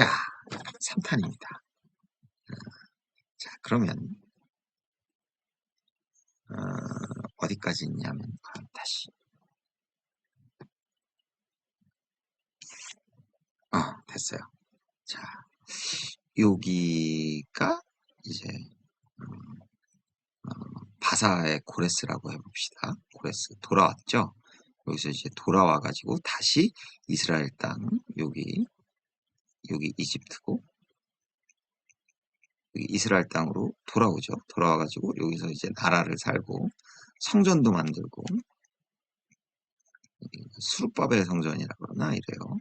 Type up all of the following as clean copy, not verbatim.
자, 3탄입니다. 자, 그러면 어디까지 있냐면 다시 됐어요. 자, 여기가 이제 바사의 고레스라고 해봅시다. 고레스 돌아왔죠. 여기서 이제 돌아와가지고 다시 이스라엘 땅 여기 이집트고 여기 이스라엘 땅으로 돌아오죠. 돌아와가지고 여기서 이제 나라를 살고 성전도 만들고 수르바벨 성전이라 그러나 이래요.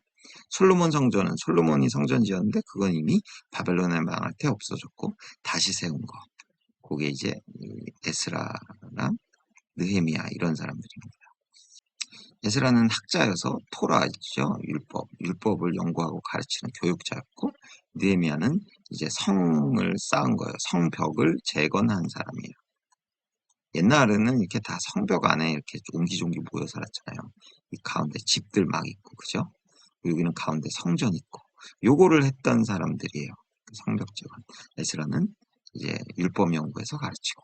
솔로몬 성전은 솔로몬이 성전 지었는데 그건 이미 바벨론에 망할 때 없어졌고 다시 세운 거. 그게 이제 에스라랑 느헤미야 이런 사람들입니다. 에스라는 학자여서 토라 있죠. 율법을 연구하고 가르치는 교육자였고 느헤미야는 이제 성을 쌓은 거예요. 성벽을 재건한 사람이에요. 옛날에는 이렇게 다 성벽 안에 이렇게 옹기종기 모여 살았잖아요. 이 가운데 집들 막 있고, 그죠? 여기는 가운데 성전 있고, 요거를 했던 사람들이에요. 성벽 재건. 에스라는 이제 율법 연구에서 가르치고.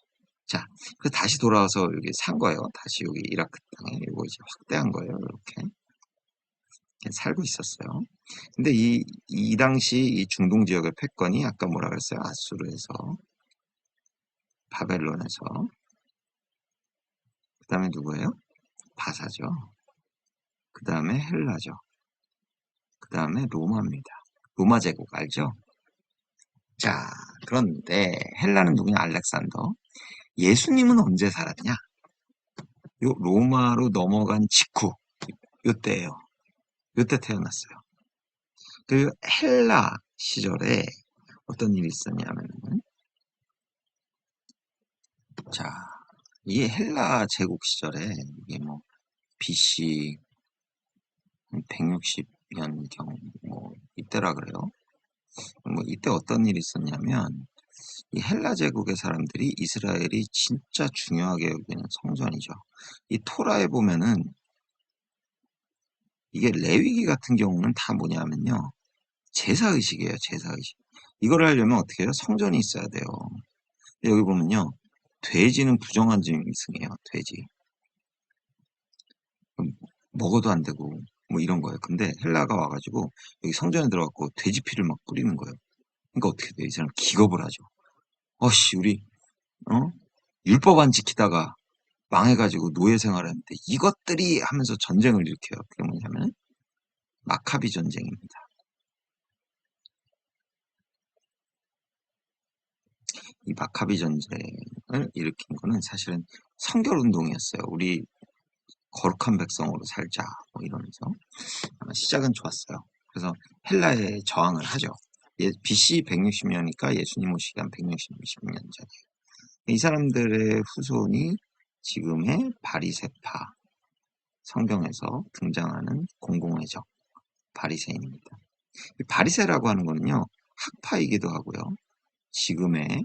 자, 그래서 다시 돌아와서 여기 산 거예요. 다시 여기 이라크 땅에 이거 이제 확대한 거예요. 이렇게 살고 있었어요. 근데 이 당시 이 중동 지역의 패권이 아까 뭐라 그랬어요? 아수르에서, 바벨론에서, 그 다음에 누구예요? 바사죠. 그 다음에 헬라죠. 그 다음에 로마입니다. 로마 제국 알죠? 자, 그런데 헬라는 누구냐? 알렉산더. 예수님은 언제 살았냐? 요 로마로 넘어간 직후 요때예요. 요때 태어났어요. 그 헬라 시절에 어떤 일이 있었냐면은 자, 이 헬라 제국 시절에 이게 뭐 BC 160년경 뭐 이때라 그래요. 뭐 이때 어떤 일이 있었냐면 이 헬라 제국의 사람들이 이스라엘이 진짜 중요하게 여기는 성전이죠. 이 토라에 보면은 이게 레위기 같은 경우는 다 뭐냐면요. 제사의식이에요. 제사의식. 이걸 하려면 어떻게 해요? 성전이 있어야 돼요. 여기 보면요. 돼지는 부정한 짐승이에요. 돼지. 먹어도 안 되고 뭐 이런 거예요. 근데 헬라가 와가지고 여기 성전에 들어갔고 돼지 피를 막 뿌리는 거예요. 그러니까 어떻게 돼요? 이 사람 기겁을 하죠. 어씨 우리 율법 안 지키다가 망해가지고 노예 생활했는데 이것들이 하면서 전쟁을 일으켜요. 그게 뭐냐면 마카비 전쟁입니다. 이 마카비 전쟁을 일으킨 거는 사실은 성결 운동이었어요. 우리 거룩한 백성으로 살자 뭐 이러면서 시작은 좋았어요. 그래서 헬라에 저항을 하죠. BC 160년이니까 예수님 오시기 한 160년 전이에요. 이 사람들의 후손이 지금의 바리새파 성경에서 등장하는 공공의적 바리새인입니다. 바리새라고 하는 거는요 학파이기도 하고요. 지금의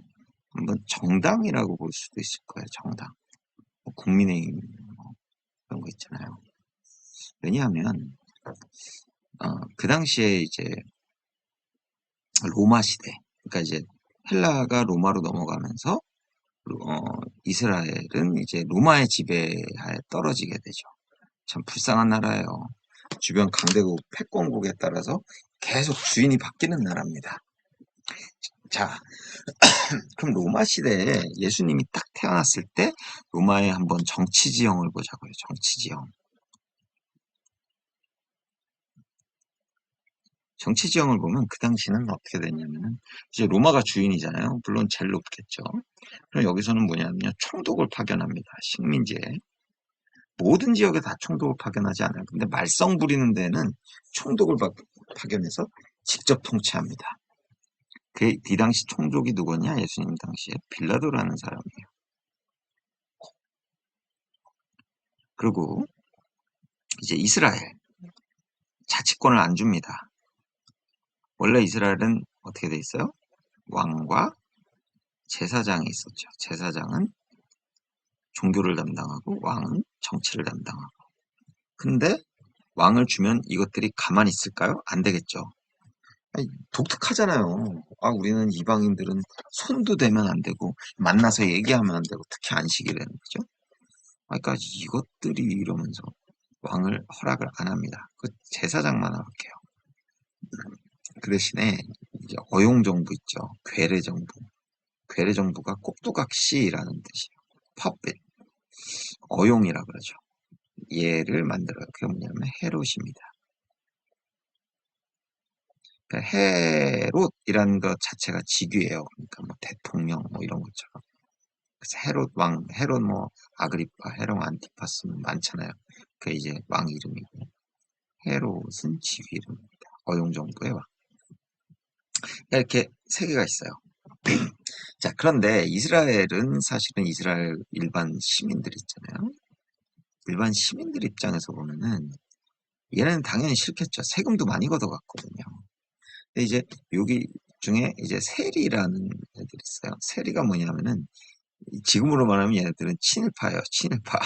한번 정당이라고 볼 수도 있을 거예요. 정당. 뭐 국민의힘 뭐 그런 거 있잖아요. 왜냐하면 그 당시에 이제 로마 시대, 그러니까 이제 헬라가 로마로 넘어가면서 이스라엘은 이제 로마의 지배하에 떨어지게 되죠. 참 불쌍한 나라예요. 주변 강대국, 패권국에 따라서 계속 주인이 바뀌는 나라입니다. 자, 그럼 로마 시대에 예수님이 딱 태어났을 때 로마의 한번 정치 지형을 보자고요. 정치 지형. 정치 지형을 보면 그 당시는 어떻게 됐냐면은 이제 로마가 주인이잖아요. 물론 제일 높겠죠. 그럼 여기서는 뭐냐면요. 총독을 파견합니다. 식민지에. 모든 지역에 다 총독을 파견하지 않아요. 근데 말썽 부리는 데는 총독을 파견해서 직접 통치합니다. 이 당시 총독이 누구냐? 예수님 당시에 빌라도라는 사람이에요. 그리고 이제 이스라엘 자치권을 안 줍니다. 원래 이스라엘은 어떻게 돼 있어요? 왕과 제사장이 있었죠. 제사장은 종교를 담당하고 왕은 정치를 담당하고. 근데 왕을 주면 이것들이 가만히 있을까요? 안 되겠죠. 아니, 독특하잖아요. 우리는 이방인들은 손도 대면 안 되고, 만나서 얘기하면 안 되고, 특히 안식일에는, 그죠? 그러니까 이것들이 이러면서 왕을 허락을 안 합니다. 그 제사장만 허락해요. 그 대신에 이제 어용정부 있죠. 괴뢰정부. 괴뢰정부가 꼭두각시라는 뜻이에요. 퍼펫, 어용이라 그러죠. 얘를 만들어요. 그게 뭐냐면 헤롯입니다. 그러니까 헤롯이라는 것 자체가 직위예요. 그러니까 뭐 대통령 뭐 이런 것처럼. 그래서 헤롯 왕, 헤롯 뭐 아그리파, 헤롯 안티파스 많잖아요. 그게 이제 왕 이름이고 헤롯은 직위 이름입니다. 어용정부의 왕. 이렇게 세 개가 있어요. 자, 그런데 이스라엘은 사실은 이스라엘 일반 시민들 있잖아요. 일반 시민들 입장에서 보면은 얘는 당연히 싫겠죠. 세금도 많이 걷어갔거든요. 근데 이제 여기 중에 이제 세리라는 애들이 있어요. 세리가 뭐냐면은 지금으로 말하면 얘네들은 친일파예요. 친일파.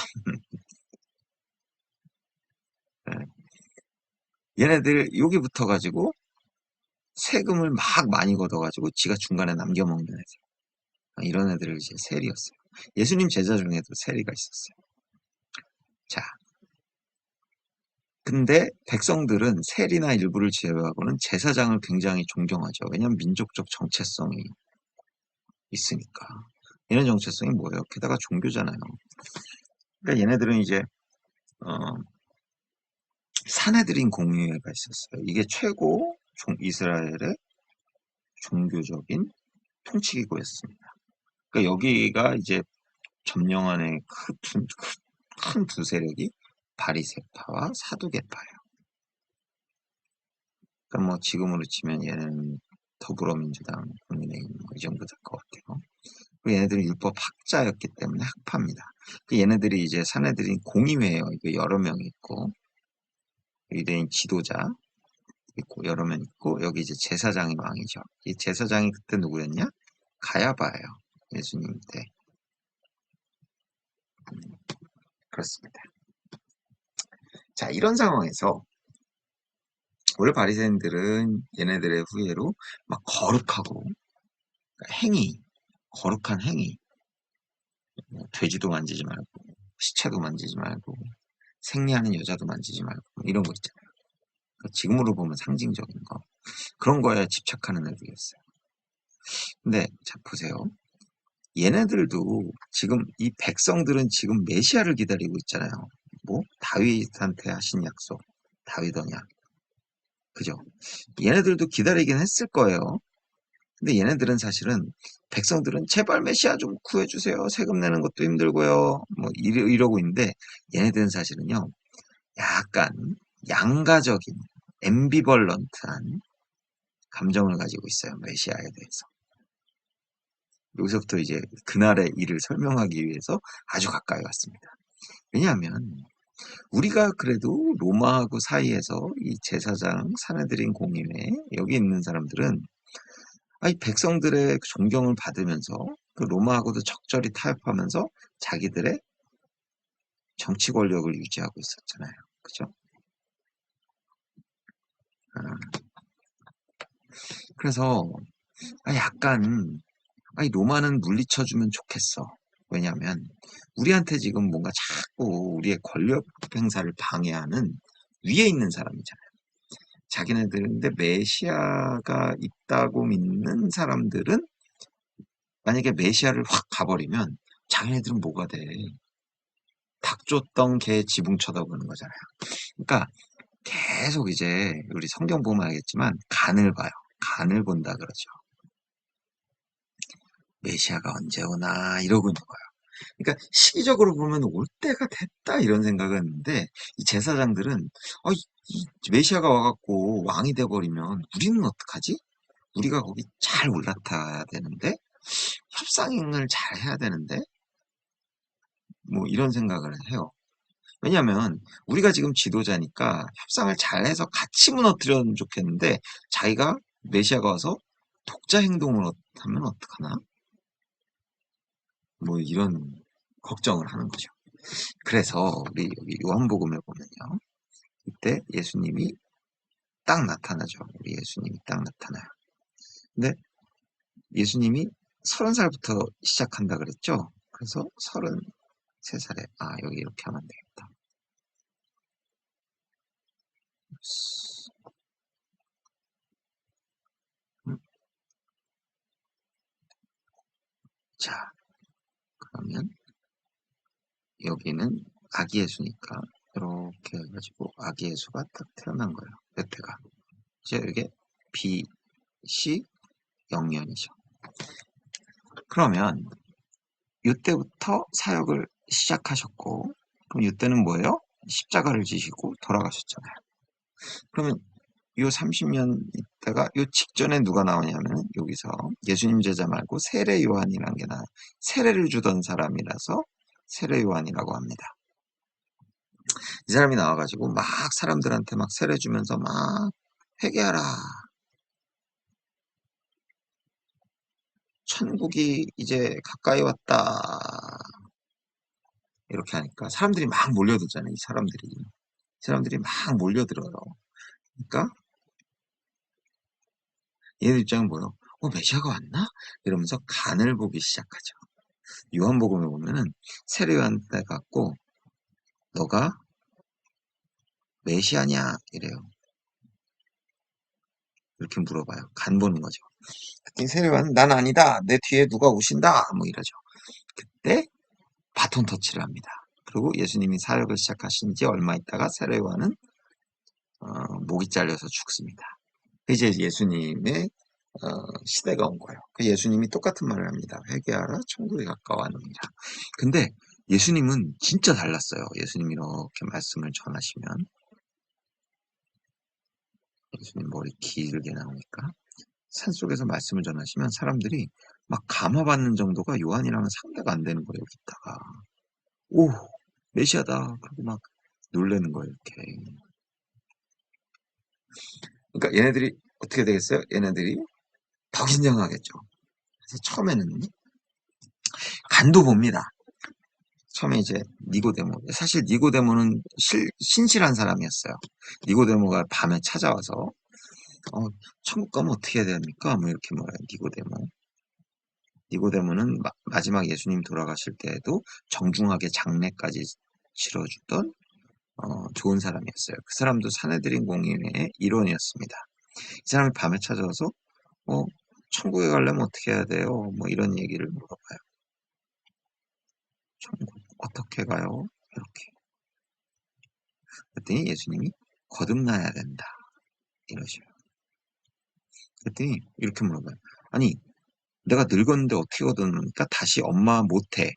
얘네들 여기 붙어가지고 세금을 막 많이 걷어가지고 지가 중간에 남겨먹는 애들. 이런 애들을 이제 세리였어요. 예수님 제자 중에도 세리가 있었어요. 자, 근데 백성들은 세리나 일부를 제외하고는 제사장을 굉장히 존경하죠. 왜냐하면 민족적 정체성이 있으니까. 얘네 정체성이 뭐예요? 게다가 종교잖아요. 그러니까 얘네들은 이제 사내들인 공의회가 있었어요. 이게 최고 이스라엘의 종교적인 통치기구였습니다. 그러니까 여기가 이제 점령안의 큰 두 세력이 바리새파와 사두개파예요. 그러니까 뭐 지금으로 치면 얘는 더불어민주당, 국민의힘 뭐이 정도 될 것 같아요. 그리고 얘네들은 율법 학자였기 때문에 학파입니다. 얘네들이 이제 사내들인 공의회예요. 이거 여러 명 있고 유대인 지도자 있고 여러 명 있고 여기 이제 제사장이 왕이죠. 이 제사장이 그때 누구였냐? 가야바예요. 예수님 때. 그렇습니다. 자, 이런 상황에서 원래 바리새인들은 얘네들의 후예로 막 거룩하고 그러니까 행위, 거룩한 행위, 뭐 돼지도 만지지 말고 시체도 만지지 말고 생리하는 여자도 만지지 말고 뭐 이런 거 있잖아요. 그러니까 지금으로 보면 상징적인 거 그런 거에 집착하는 애들이었어요. 근데 자 보세요. 얘네들도 지금 이 백성들은 지금 메시아를 기다리고 있잖아요. 뭐 다윗한테 하신 약속, 다윗 언약, 그죠? 얘네들도 기다리긴 했을 거예요. 근데 얘네들은 사실은 백성들은 제발 메시아 좀 구해주세요. 세금 내는 것도 힘들고요. 뭐 이러고 있는데 얘네들은 사실은요. 약간 양가적인 앰비벌런트한 감정을 가지고 있어요. 메시아에 대해서. 여기서부터 이제 그날의 일을 설명하기 위해서 아주 가까이 왔습니다. 왜냐하면 우리가 그래도 로마하고 사이에서 이 제사장, 사내들인 공임에 여기 있는 사람들은 아니 백성들의 존경을 받으면서 그 로마하고도 적절히 타협하면서 자기들의 정치 권력을 유지하고 있었잖아요. 그죠? 아, 그래서 약간 로마는 물리쳐주면 좋겠어. 왜냐하면 우리한테 지금 뭔가 자꾸 우리의 권력 행사를 방해하는 위에 있는 사람이잖아요. 자기네들인데 메시아가 있다고 믿는 사람들은 만약에 메시아를 확 가버리면 자기네들은 뭐가 돼? 닭 쫓던 개 지붕 쳐다보는 거잖아요. 그러니까 계속 이제 우리 성경 보면 알겠지만 간을 봐요. 간을 본다 그러죠. 메시아가 언제 오나 이러고 있는 거예요. 그러니까 시기적으로 보면 올 때가 됐다 이런 생각은 했는데 이 제사장들은 이 메시아가 와갖고 왕이 돼버리면 우리는 어떡하지? 우리가 거기 잘 올라타야 되는데 협상을 잘 해야 되는데 뭐 이런 생각을 해요. 왜냐하면 우리가 지금 지도자니까 협상을 잘해서 같이 무너뜨리면 좋겠는데 자기가 메시아가 와서 독자 행동을 하면 어떡하나? 뭐 이런 걱정을 하는 거죠. 그래서 우리 여기 요한복음에 보면요. 이때 예수님이 딱 나타나죠. 우리 예수님이 딱 나타나요. 근데 예수님이 30살부터 시작한다 그랬죠? 그래서 33살에, 여기 이렇게 하면 되겠다. 자, 그러면 여기는 아기 예수니까 이렇게 해가지고 아기 예수가 딱 태어난 거예요. 몇 해가. 이제 이게 BC 0년이죠. 그러면 이때부터 사역을 시작하셨고, 그럼 이때는 뭐예요? 십자가를 지시고 돌아가셨잖아요. 그러면 요 30년 있다가 요 직전에 누가 나오냐면 여기서 예수님 제자 말고 세례 요한이라는 게 나와요. 세례를 주던 사람이라서 세례 요한이라고 합니다. 이 사람이 나와가지고 막 사람들한테 막 세례 주면서 막 회개하라. 천국이 이제 가까이 왔다. 이렇게 하니까 사람들이 막 몰려들잖아요. 이 사람들이 막 몰려들어요. 그러니까 얘들 입장은 뭐예요? 메시아가 왔나? 이러면서 간을 보기 시작하죠. 요한복음에 보면은 세례 요한때 갖고 너가 메시아냐? 이래요. 이렇게 물어봐요. 간 보는 거죠. 그랬더니 세례 요한은 난 아니다. 내 뒤에 누가 오신다. 뭐 이러죠. 그때 바톤 터치를 합니다. 그리고 예수님이 사역을 시작하신 지 얼마 있다가 세례 요한은 목이 잘려서 죽습니다. 이제 예수님의 시대가 온 거예요. 예수님이 똑같은 말을 합니다. 회개하라, 천국이 가까워하느니라. 근데 예수님은 진짜 달랐어요. 예수님이 이렇게 말씀을 전하시면 예수님 머리 길게 나오니까 산속에서 말씀을 전하시면 사람들이 막 감화받는 정도가 요한이랑은 상대가 안 되는 거예요. 여기다가 오 메시아다 그리고 막 놀라는 거예요. 이렇게. 그러니까 얘네들이 어떻게 되겠어요? 얘네들이 더 긴장하겠죠. 그래서 처음에는 간도 봅니다. 처음에 이제 니고데모. 사실 니고데모는 신실한 사람이었어요. 니고데모가 밤에 찾아와서 천국 가면 어떻게 해야 됩니까? 뭐 이렇게 말해요. 니고데모. 니고데모는 마지막 예수님 돌아가실 때에도 정중하게 장례까지 치러주던 좋은 사람이었어요. 그 사람도 사내들인 공인의 일원이었습니다. 이 사람이 밤에 찾아와서 천국에 가려면 어떻게 해야 돼요? 뭐 이런 얘기를 물어봐요. 천국 어떻게 가요? 이렇게. 그랬더니 예수님이 거듭나야 된다. 이러셔요. 그랬더니 이렇게 물어봐요. 아니 내가 늙었는데 어떻게 거듭납니까? 다시 엄마 모태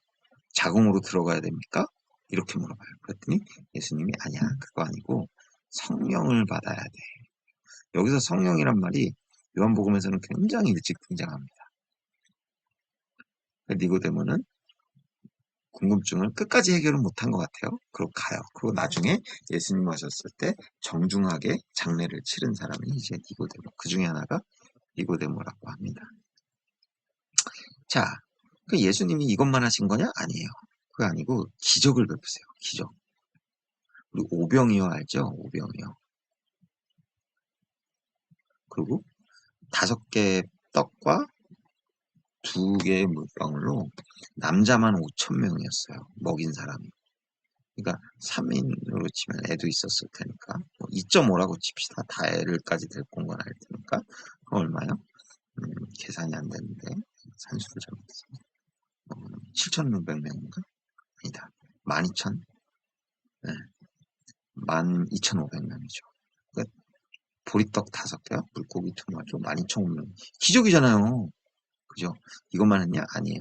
자궁으로 들어가야 됩니까? 이렇게 물어봐요. 그랬더니 예수님이 아니야 그거 아니고 성령을 받아야 돼. 여기서 성령이란 말이 요한복음에서는 굉장히 일찍 등장합니다. 니고데모는 궁금증을 끝까지 해결을 못한 것 같아요. 그리고 가요. 그리고 나중에 예수님 오셨을 때 정중하게 장례를 치른 사람이 이제 니고데모. 그 중에 하나가 니고데모라고 합니다. 자, 그 예수님이 이것만 하신 거냐? 아니에요. 그거 아니고 기적을 베푸세요. 기적. 우리 오병이어 알죠? 오병이어. 그리고 5개 떡과 2개의 물방울로 남자만 5,000명이었어요. 먹인 사람이. 그러니까 3인으로 치면 애도 있었을 테니까 2.5라고 칩시다. 다 애를까지 데리고 온 건 알 테니까 그럼 얼마요? 계산이 안 되는데 산수를 잘못했습니다. 7,600명인가? 아니다. 12,000? 네. 12,500명이죠. 그러니까 보리떡 5개와 물고기 2마리로 12,500명. 기적이잖아요. 그죠? 이것만 했냐? 아니에요.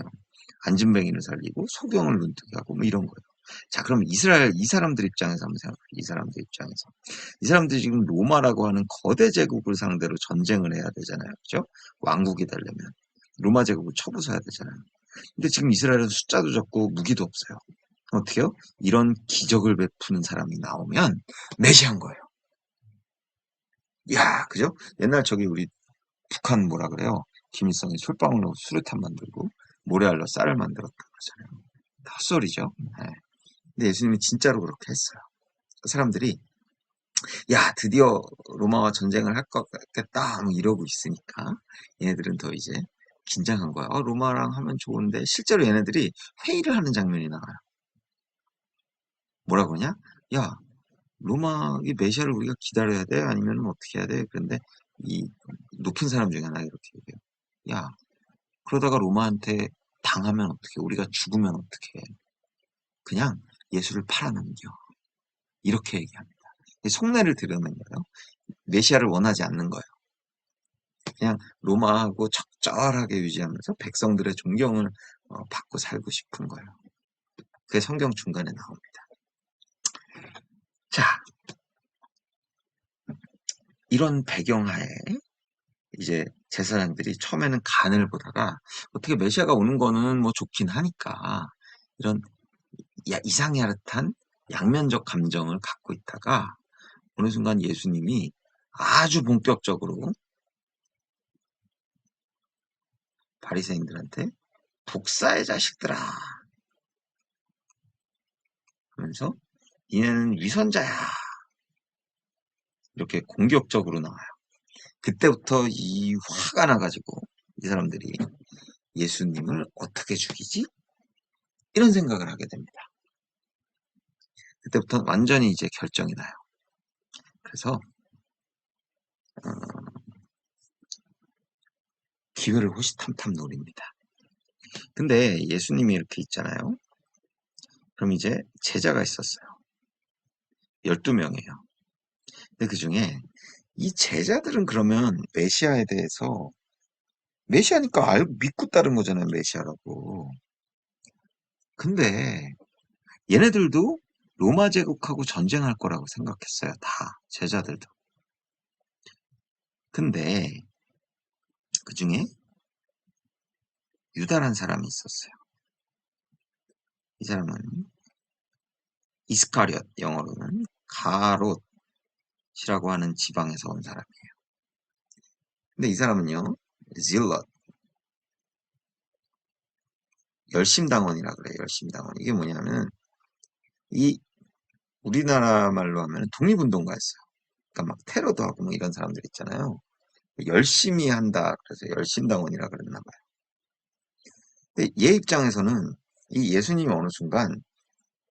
안진뱅이를 살리고 소경을 눈뜨게 하고 뭐 이런 거예요. 자, 그럼 이 사람들 입장에서 한번 생각해요. 이 사람들 입장에서. 이 사람들이 지금 로마라고 하는 거대 제국을 상대로 전쟁을 해야 되잖아요. 그죠? 왕국이 되려면. 로마 제국을 쳐부숴야 되잖아요. 근데 지금 이스라엘은 숫자도 적고 무기도 없어요. 어떻게요? 이런 기적을 베푸는 사람이 나오면 메시아인 거예요. 야, 그죠? 옛날 저기 우리 북한 뭐라 그래요? 김일성이 솔방울로 수류탄 만들고 모래알로 쌀을 만들었다고 그러잖아요. 헛소리죠. 네. 근데 예수님이 진짜로 그렇게 했어요. 그 사람들이 야, 드디어 로마와 전쟁을 할 것 같겠다, 뭐 이러고 있으니까 얘네들은 더 이제 긴장한 거야. 로마랑 하면 좋은데 실제로 얘네들이 회의를 하는 장면이 나와요. 뭐라 그러냐? 야, 로마 이 메시아를 우리가 기다려야 돼? 아니면 어떻게 해야 돼? 그런데 이 높은 사람 중에 하나 이렇게 얘기해요. 야, 그러다가 로마한테 당하면 어떻게? 우리가 죽으면 어떻게? 그냥 예수를 팔아넘겨. 이렇게 얘기합니다. 속내를 드러낸 거예요. 메시아를 원하지 않는 거예요. 그냥 로마하고 적절하게 유지하면서 백성들의 존경을 받고 살고 싶은 거예요. 그게 성경 중간에 나옵니다. 자, 이런 배경하에 이제 제사장들이 처음에는 간을 보다가 어떻게 메시아가 오는 거는 뭐 좋긴 하니까 이런 이상야릇한 양면적 감정을 갖고 있다가 어느 순간 예수님이 아주 본격적으로 바리새인들한테 독사의 자식들아 하면서 니네는 위선자야 이렇게 공격적으로 나와요. 그때부터 이 화가 나가지고 이 사람들이 예수님을 어떻게 죽이지? 이런 생각을 하게 됩니다. 그때부터 완전히 이제 결정이 나요. 그래서 기회를 호시탐탐 노립니다. 근데 예수님이 이렇게 있잖아요. 그럼 이제 제자가 있었어요. 12명이에요. 근데 그 중에 이 제자들은 그러면 메시아에 대해서 메시아니까 알고 믿고 따른 거잖아요. 메시아라고. 근데 얘네들도 로마 제국하고 전쟁할 거라고 생각했어요. 다 제자들도. 근데 그 중에 유다란 사람이 있었어요. 이 사람은 이스카리엇, 영어로는 가롯이라고 하는 지방에서 온 사람이에요. 근데 이 사람은요, 질럿, 열심당원이라 그래요. 열심당원. 이게 뭐냐면 이 우리나라 말로 하면 독립운동가였어요. 그러니까 막 테러도 하고 뭐 이런 사람들 있잖아요. 열심히 한다. 그래서 열심당원이라 그랬나 봐요. 근데 얘 입장에서는 이 예수님이 어느 순간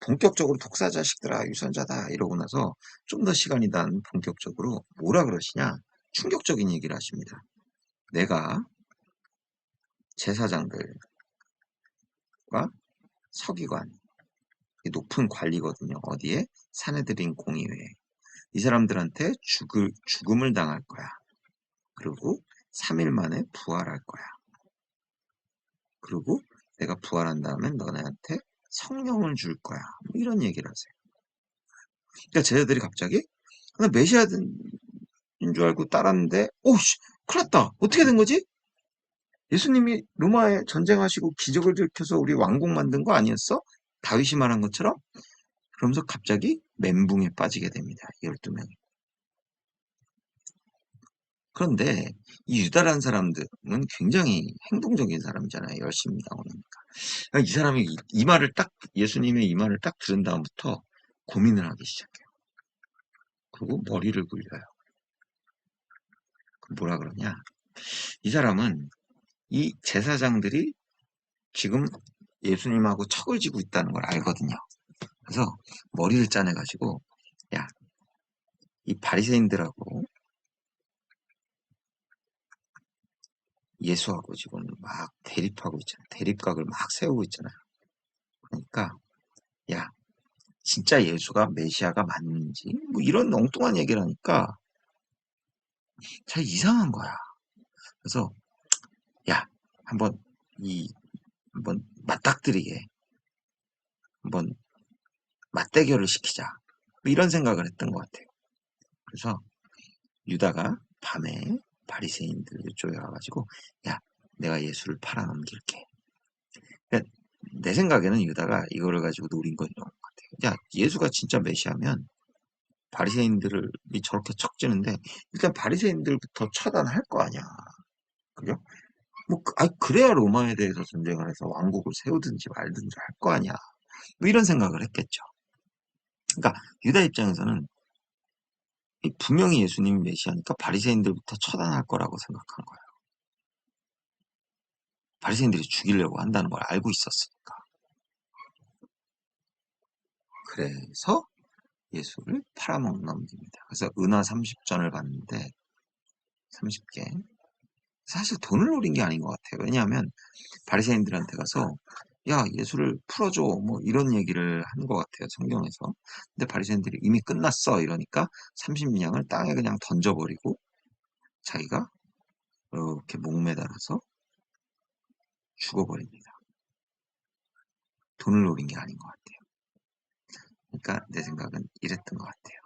본격적으로 독사 자식들아 유선자다 이러고 나서 좀 더 시간이 난 본격적으로 뭐라 그러시냐 충격적인 얘기를 하십니다. 내가 제사장들과 서기관 높은 관리거든요. 어디에? 사내들인 공의회에. 이 사람들한테 죽음을 당할 거야. 그리고 3일 만에 부활할 거야. 그리고 내가 부활한 다음에 너네한테 성령을 줄 거야. 뭐 이런 얘기를 하세요. 그러니까 제자들이 갑자기 나 메시아인 줄 알고 따랐는데 오씨 큰일 났다. 어떻게 된 거지? 예수님이 로마에 전쟁하시고 기적을 일으켜서 우리 왕국 만든 거 아니었어? 다윗이 말한 것처럼? 그러면서 갑자기 멘붕에 빠지게 됩니다. 12명이. 그런데 이 유다라는 사람들은 굉장히 행동적인 사람이잖아요. 열심히 나오니까. 이 사람이 이 말을 딱 예수님의 이 말을 딱 들은 다음부터 고민을 하기 시작해요. 그리고 머리를 굴려요. 뭐라 그러냐? 이 사람은 이 제사장들이 지금 예수님하고 척을 지고 있다는 걸 알거든요. 그래서 머리를 짜내가지고 야, 이 바리새인들하고 예수하고 지금 막 대립하고 있잖아요. 대립각을 막 세우고 있잖아요. 그러니까 야, 진짜 예수가 메시아가 맞는지 뭐 이런 엉뚱한 얘기를 하니까 잘 이상한 거야. 그래서 야, 한번 한번 맞닥뜨리게 한번 맞대결을 시키자. 뭐 이런 생각을 했던 것 같아요. 그래서 유다가 밤에 바리새인들 쪽에 와가지고 야, 내가 예수를 팔아넘길게. 그러니까 내 생각에는 유다가 이거를 가지고 노린 건 이런 것 같아요. 야, 예수가 진짜 메시아면 바리새인들을 저렇게 척지는데 일단 바리새인들부터 처단할 거 아니야. 그죠? 뭐 그래야 로마에 대해서 전쟁을 해서 왕국을 세우든지 말든지 할 거 아니야. 뭐 이런 생각을 했겠죠. 그러니까 유다 입장에서는 분명히 예수님이 메시아니까 바리새인들부터 처단할 거라고 생각한 거예요. 바리새인들이 죽이려고 한다는 걸 알고 있었으니까. 그래서 예수를 팔아넘깁니다. 그래서 은화 30전을 받는데 30개. 사실 돈을 노린 게 아닌 것 같아요. 왜냐하면 바리새인들한테 가서 야 예수를 풀어줘 뭐 이런 얘기를 한 것 같아요. 성경에서. 근데 바리새인들이 이미 끝났어 이러니까 30냥을 땅에 그냥 던져버리고 자기가 이렇게 목매달아서 죽어버립니다. 돈을 노린 게 아닌 것 같아요. 그러니까 내 생각은 이랬던 것 같아요.